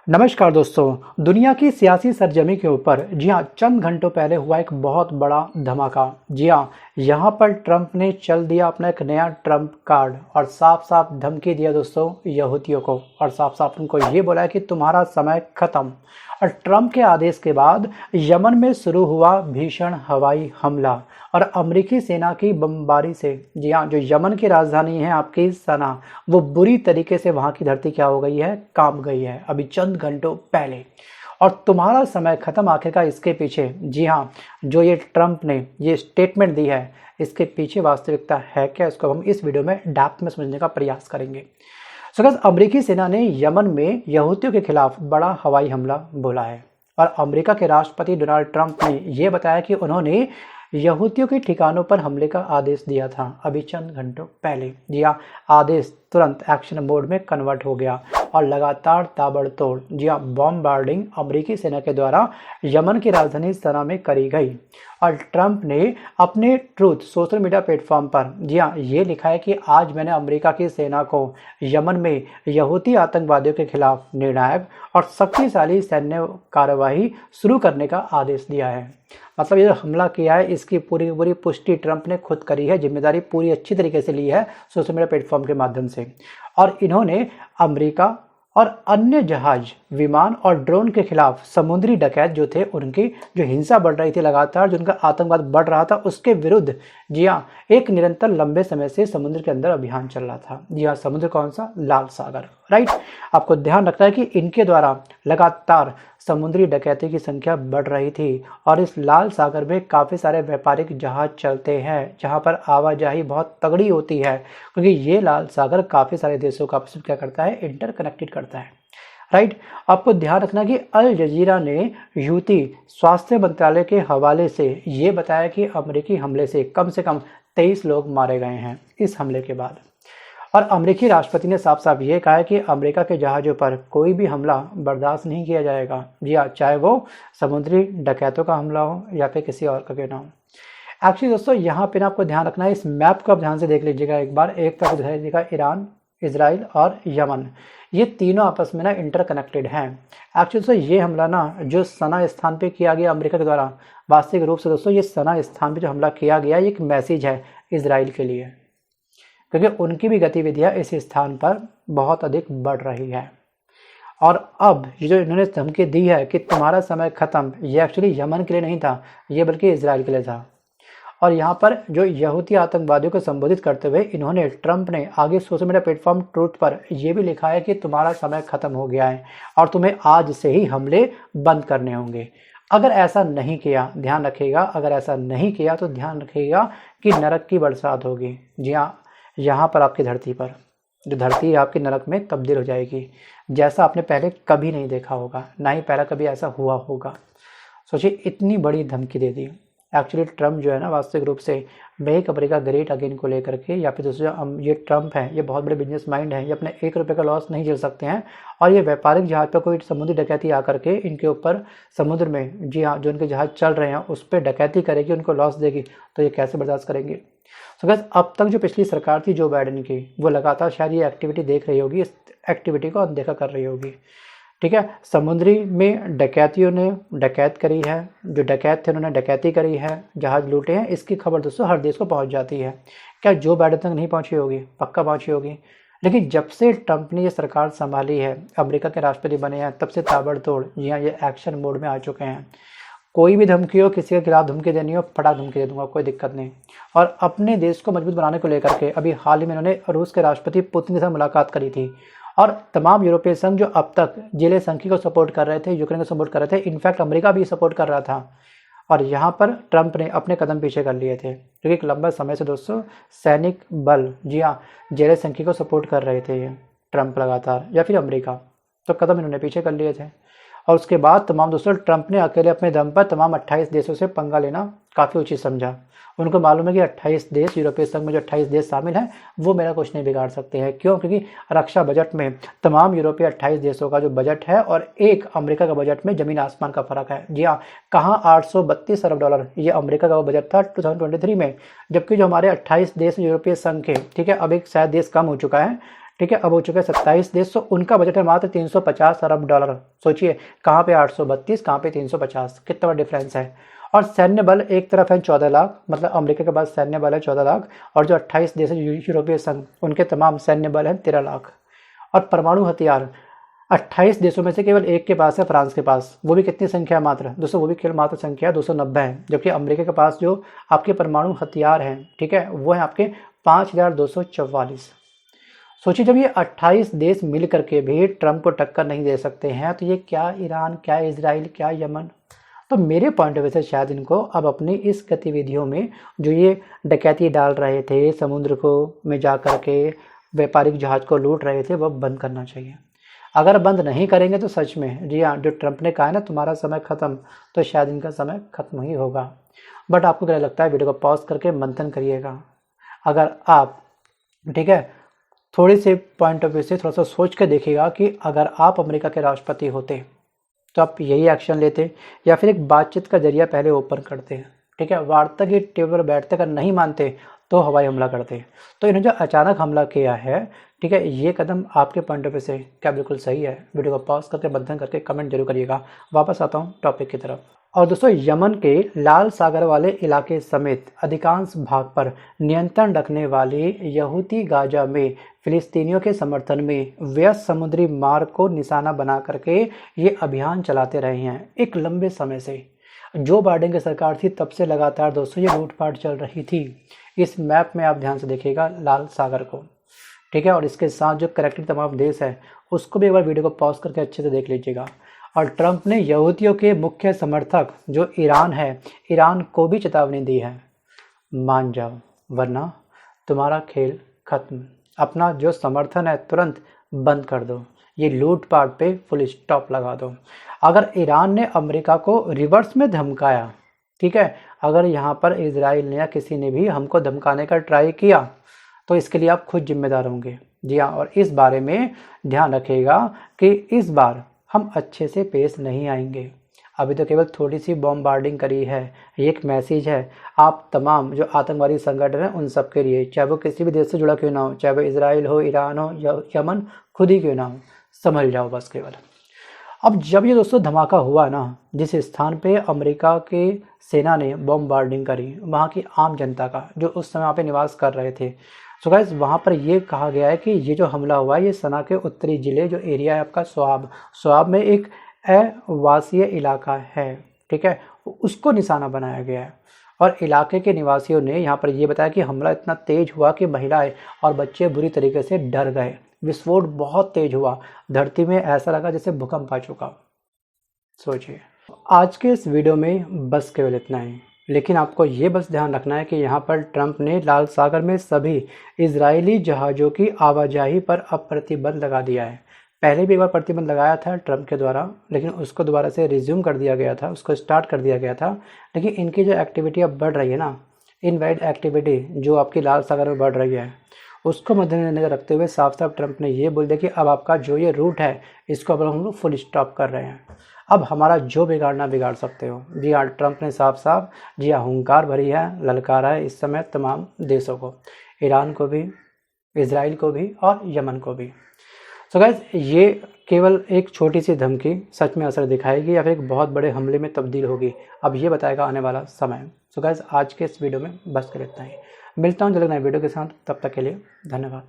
नमस्कार दोस्तों, दुनिया की सियासी सरजमी के ऊपर जी हाँ चंद घंटों पहले हुआ एक बहुत बड़ा धमाका। जी हाँ, यहाँ पर ट्रंप ने चल दिया अपना एक नया ट्रंप कार्ड और साफ साफ धमकी दिया दोस्तों यहूदियों को, और साफ साफ उनको ये बोला कि तुम्हारा समय खत्म। और ट्रंप के आदेश के बाद यमन में शुरू हुआ भीषण हवाई हमला और अमेरिकी सेना की बमबारी से जी हाँ जो यमन की राजधानी है आपकी सना, वो बुरी तरीके से वहाँ की धरती क्या हो गई है, कांप गई है अभी चंद घंटों पहले। और तुम्हारा समय खत्म आखिरकार इसके पीछे जी हाँ जो ये ट्रंप ने ये स्टेटमेंट दी है, इसके पीछे वास्तविकता है क्या, इसको हम इस वीडियो में डेप्थ में समझने का प्रयास करेंगे। सो गाइस, अमेरिकी सेना ने यमन में यहूदियों के खिलाफ बड़ा हवाई हमला बोला है और अमेरिका के राष्ट्रपति डोनाल्ड ट्रंप ने यह बताया कि उन्होंने यहूदियों के ठिकानों पर हमले का आदेश दिया था अभी चंद घंटों पहले। जी हाँ, आदेश तुरंत एक्शन मोड में कन्वर्ट हो गया और लगातार ताबड़तोड़ जी हाँ बॉम्बार्डिंग अमेरिकी सेना के द्वारा यमन की राजधानी सना में करी गई। और ट्रंप ने अपने ट्रूथ सोशल मीडिया प्लेटफॉर्म पर जी हाँ ये लिखा है कि आज मैंने अमेरिका की सेना को यमन में यहूदी आतंकवादियों के खिलाफ निर्णायक और शक्तिशाली सैन्य कार्रवाई शुरू करने का आदेश दिया है। मतलब ये जो हमला किया है इसकी पूरी पूरी पुष्टि ट्रंप ने खुद करी है, जिम्मेदारी पूरी अच्छी तरीके से ली है सोशल मीडिया प्लेटफॉर्म के माध्यम से। और इन्होंने अमेरिका और अन्य जहाज, विमान और ड्रोन के खिलाफ समुद्री डकैत जो थे उनकी जो हिंसा बढ़ रही थी लगातार, जो उनका आतंकवाद बढ़ रहा था, उसके विरुद्ध जी हाँ एक निरंतर लंबे समय से समुद्र के अंदर अभियान चल रहा था। जी हाँ, समुद्र कौन सा, लाल सागर, राइट। आपको ध्यान रखना है कि इनके द्वारा लगातार समुद्री डकैती की संख्या बढ़ रही थी और इस लाल सागर में काफ़ी सारे व्यापारिक जहाज चलते हैं जहां पर आवाजाही बहुत तगड़ी होती है, क्योंकि ये लाल सागर काफ़ी सारे देशों का आपस में क्या करता है, इंटरकनेक्टेड करता है, राइट। आपको ध्यान रखना कि अल जजीरा ने यूती स्वास्थ्य मंत्रालय के हवाले से ये बताया कि अमेरिकी हमले से कम 23 लोग मारे गए हैं इस हमले के बाद। और अमेरिकी राष्ट्रपति ने साफ साफ ये कहा है कि अमेरिका के जहाज़ों पर कोई भी हमला बर्दाश्त नहीं किया जाएगा। जी हाँ, चाहे वो समुद्री डकैतों का हमला हो या फिर किसी और का क्यों ना हो। एक्चुअली दोस्तों यहाँ पे ना आपको ध्यान रखना है, इस मैप को आप ध्यान से देख लीजिएगा एक बार। एक तरफ दिखाई देगा ईरान, इसराइल और यमन, ये तीनों आपस में ना इंटरकनेक्टेड हैं। एक्चुअली दोस्तों ये हमला ना जो सना स्थान पे किया गया अमेरिका के द्वारा, वास्तविक रूप से दोस्तों ये सना स्थान पे जो हमला किया गया ये एक मैसेज है इसराइल के लिए, क्योंकि उनकी भी गतिविधियां इस स्थान पर बहुत अधिक बढ़ रही है। और अब ये जो इन्होंने धमकी दी है कि तुम्हारा समय खत्म, ये एक्चुअली यमन के लिए नहीं था, ये बल्कि इजराइल के लिए था। और यहाँ पर जो यहूदी आतंकवादियों को संबोधित करते हुए इन्होंने, ट्रंप ने आगे सोशल मीडिया प्लेटफॉर्म ट्रूथ पर यह भी लिखा है कि तुम्हारा समय खत्म हो गया है और तुम्हें आज से ही हमले बंद करने होंगे। अगर ऐसा नहीं किया, ध्यान रखिएगा, अगर ऐसा नहीं किया तो ध्यान रखिएगा कि नरक की बरसात होगी। जी हाँ, यहाँ पर आपकी धरती पर जो धरती है आपकी नरक में तब्दील हो जाएगी, जैसा आपने पहले कभी नहीं देखा होगा, ना ही पहले कभी ऐसा हुआ होगा। सोचिए, इतनी बड़ी धमकी दे दी। एक्चुअली ट्रंप जो है ना वास्तविक रूप से मेक अमेरिका ग्रेट अगेन को लेकर के, या फिर दूसरा ये ट्रंप है, ये बहुत बड़े बिजनेस माइंड है, ये अपने 1 रुपये का लॉस नहीं झेल सकते हैं। और ये व्यापारिक जहाज पर कोई समुद्री डकैती आकर के इनके ऊपर समुद्र में जी हाँ जो उनके जहाज चल रहे हैं उस पर डकैती करेगी, उनको लॉस देगी, तो ये कैसे बर्दाश्त करेंगे। सो गाइस, अब तक जो पिछली सरकार थी जो बाइडेन की, वो लगातार शायद ये एक्टिविटी देख रही होगी, इस एक्टिविटी को अनदेखा कर रही होगी। ठीक है, समुद्री में डकैतियों ने डकैत करी है, जो डकैत थे उन्होंने डकैती करी है, जहाज लूटे हैं, इसकी खबर दोस्तों हर देश को पहुंच जाती है। क्या जो बाइडेन तक नहीं पहुंची होगी? पक्का पहुंची होगी। लेकिन जब से ट्रंप ने ये सरकार संभाली है, अमेरिका के राष्ट्रपति बने हैं, तब से ताबड़तोड़ यहाँ ये एक्शन मोड में आ चुके हैं। कोई भी धमकी हो, किसी के खिलाफ धमकी देनी हो, फटाक धमकी दे दूंगा, कोई दिक्कत नहीं। और अपने देश को मजबूत बनाने को लेकर के अभी हाल ही में उन्होंने रूस के राष्ट्रपति पुतिन के साथ मुलाकात करी थी। और तमाम यूरोपीय संघ जो अब तक जेलेंस्की को सपोर्ट कर रहे थे, यूक्रेन को सपोर्ट कर रहे थे, इनफैक्ट अमेरिका भी सपोर्ट कर रहा था, और यहाँ पर ट्रंप ने अपने कदम पीछे कर लिए थे, क्योंकि एक लंबा समय से दोस्तों सैनिक बल जी हाँ जेलेंस्की को सपोर्ट कर रहे थे ये ट्रंप लगातार, या फिर अमेरिका, तो कदम इन्होंने पीछे कर लिए थे। और उसके बाद तमाम दोस्तों ट्रंप ने अकेले अपने दम पर तमाम 28 देशों से पंगा लेना काफ़ी उचित समझा। उनको मालूम है कि 28 देश, यूरोपीय संघ में जो 28 देश शामिल हैं, वो मेरा कुछ नहीं बिगाड़ सकते हैं। क्यों? क्योंकि रक्षा बजट में तमाम यूरोपीय 28 देशों का जो बजट है और एक अमेरिका का बजट में ज़मीन आसमान का फ़र्क है। जी हाँ, कहाँ $832 अरब ये अमेरिका का वो बजट था 2023 में, जबकि जो हमारे 28 देश यूरोपीय संघ के, ठीक है, अब एक शायद देश कम हो चुका है, ठीक है, अब हो चुके हैं 27 देश। तो उनका बजट है मात्र 350 अरब डॉलर। सोचिए कहाँ पे 832, कहाँ पे 350, कितना बड़ा डिफरेंस है। और सैन्य बल एक तरफ है 14 लाख, मतलब अमेरिका के पास सैन्य बल है 14 लाख, और जो 28 देश है यूरोपीय संघ, उनके तमाम सैन्य बल है 13 लाख। और परमाणु हथियार 28 देशों में से केवल एक के पास है, फ्रांस के पास, वो भी कितनी संख्या है मात्र दोस्तों, वो भी केवल मात्र संख्या 290 है। जबकि अमेरिका के पास जो आपके परमाणु हथियार हैं, ठीक है, वो है आपके 5244। सोचिए जब ये 28 देश मिल करके भी ट्रंप को टक्कर नहीं दे सकते हैं, तो ये क्या ईरान, क्या इजराइल, क्या यमन। तो मेरे पॉइंट ऑफ व्यू से शायद इनको अब अपनी इस गतिविधियों में जो ये डकैती डाल रहे थे, समुद्र को में जा कर के व्यापारिक जहाज को लूट रहे थे, वह बंद करना चाहिए। अगर बंद नहीं करेंगे तो सच में, जी हाँ, जो ट्रंप ने कहा है ना तुम्हारा समय खत्म, तो शायद इनका समय खत्म ही होगा। बट आपको क्या लगता है, वीडियो को पॉज करके मंथन करिएगा। अगर आप, ठीक है, थोड़ी सी पॉइंट ऑफ व्यू से थोड़ा सा सोच के देखिएगा कि अगर आप अमेरिका के राष्ट्रपति होते तो आप यही एक्शन लेते, या फिर एक बातचीत का जरिया पहले ओपन करते हैं, ठीक है, वार्ता के टेबल पर बैठते, अगर नहीं मानते तो हवाई हमला करते। तो इन्होंने जो अचानक हमला किया है, ठीक है, ये कदम आपके पॉइंट ऑफ व्यू से क्या बिल्कुल सही है? वीडियो को पॉज करके मंथन करके कमेंट जरूर करिएगा। वापस आता हूँ टॉपिक की तरफ। और दोस्तों, यमन के लाल सागर वाले इलाके समेत अधिकांश भाग पर नियंत्रण रखने वाली यहूदी गाजा में फिलिस्तीनियों के समर्थन में व्यस्त समुद्री मार्ग को निशाना बना करके ये अभियान चलाते रहे हैं एक लंबे समय से। जो बाइडेन की सरकार थी तब से लगातार दोस्तों ये लूटपाट चल रही थी। इस मैप में आप ध्यान से देखिएगा लाल सागर को, ठीक है, और इसके साथ जो करेक्टेड तमाम देश है उसको भी एक बार वीडियो को पॉज करके अच्छे से देख लीजिएगा। और ट्रंप ने यहूदियों के मुख्य समर्थक जो ईरान है, ईरान को भी चेतावनी दी है, मान जाओ वरना तुम्हारा खेल खत्म। अपना जो समर्थन है तुरंत बंद कर दो, ये लूटपाट पे फुल स्टॉप लगा दो। अगर ईरान ने अमेरिका को रिवर्स में धमकाया, ठीक है, अगर यहाँ पर इजराइल ने या किसी ने भी हमको धमकाने का ट्राई किया तो इसके लिए आप खुद जिम्मेदार होंगे। जी हाँ, और इस बारे में ध्यान रखिएगा कि इस बार हम अच्छे से पेश नहीं आएंगे। अभी तो केवल थोड़ी सी बॉम्बार्डिंग करी है। ये एक मैसेज है आप तमाम जो आतंकवादी संगठन हैं उन सब के लिए, चाहे वो किसी भी देश से जुड़ा क्यों ना हो, चाहे वो इजराइल हो, ईरान हो या यमन खुद ही क्यों ना हो, समझ जाओ बस केवल। अब जब ये दोस्तों धमाका हुआ ना, जिस स्थान पे अमेरिका के सेना ने बॉम्बार्डिंग करी, वहाँ की आम जनता का जो उस समय वहाँ पे निवास कर रहे थे, सो गाइस वहाँ पर ये कहा गया है कि ये जो हमला हुआ है ये सना के उत्तरी ज़िले जो एरिया है आपका स्वाब में एक आवासीय इलाका है, ठीक है, उसको निशाना बनाया गया है। और इलाके के निवासियों ने यहाँ पर ये बताया कि हमला इतना तेज हुआ कि महिलाएं और बच्चे बुरी तरीके से डर गए। विस्फोट बहुत तेज हुआ, धरती में ऐसा लगा जैसे भूकंप आ चुका। सोचिए। आज के इस वीडियो में बस केवल इतना ही, लेकिन आपको ये बस ध्यान रखना है कि यहाँ पर ट्रंप ने लाल सागर में सभी इजरायली जहाज़ों की आवाजाही पर अब प्रतिबंध लगा दिया है। पहले भी एक बार प्रतिबंध लगाया था ट्रंप के द्वारा, लेकिन उसको दोबारा से रिज्यूम कर दिया गया था, उसको स्टार्ट कर दिया गया था। लेकिन इनकी जो एक्टिविटी अब बढ़ रही है ना, इनवाइड एक्टिविटी जो आपकी लाल सागर में बढ़ रही है, उसको मद्देनजर रखते हुए साफ साफ ट्रंप ने ये बोल दिया कि अब आपका जो ये रूट है इसको अब हम लोग फुल स्टॉप कर रहे हैं। अब हमारा जो बिगाड़ना बिगाड़ सकते हो। जी हाँ, ट्रंप ने साफ साफ जी हाँ हुंकार भरी है, ललकारा है इस समय तमाम देशों को, ईरान को भी, इजराइल को भी और यमन को भी। सो गाइस, ये केवल एक छोटी सी धमकी सच में असर दिखाएगी या फिर एक बहुत बड़े हमले में तब्दील होगी, अब ये बताएगा आने वाला समय। सो गाइस, आज के इस वीडियो में बस कर इतना ही। मिलता हूँ जल्द नए वीडियो के साथ, तब तक के लिए धन्यवाद।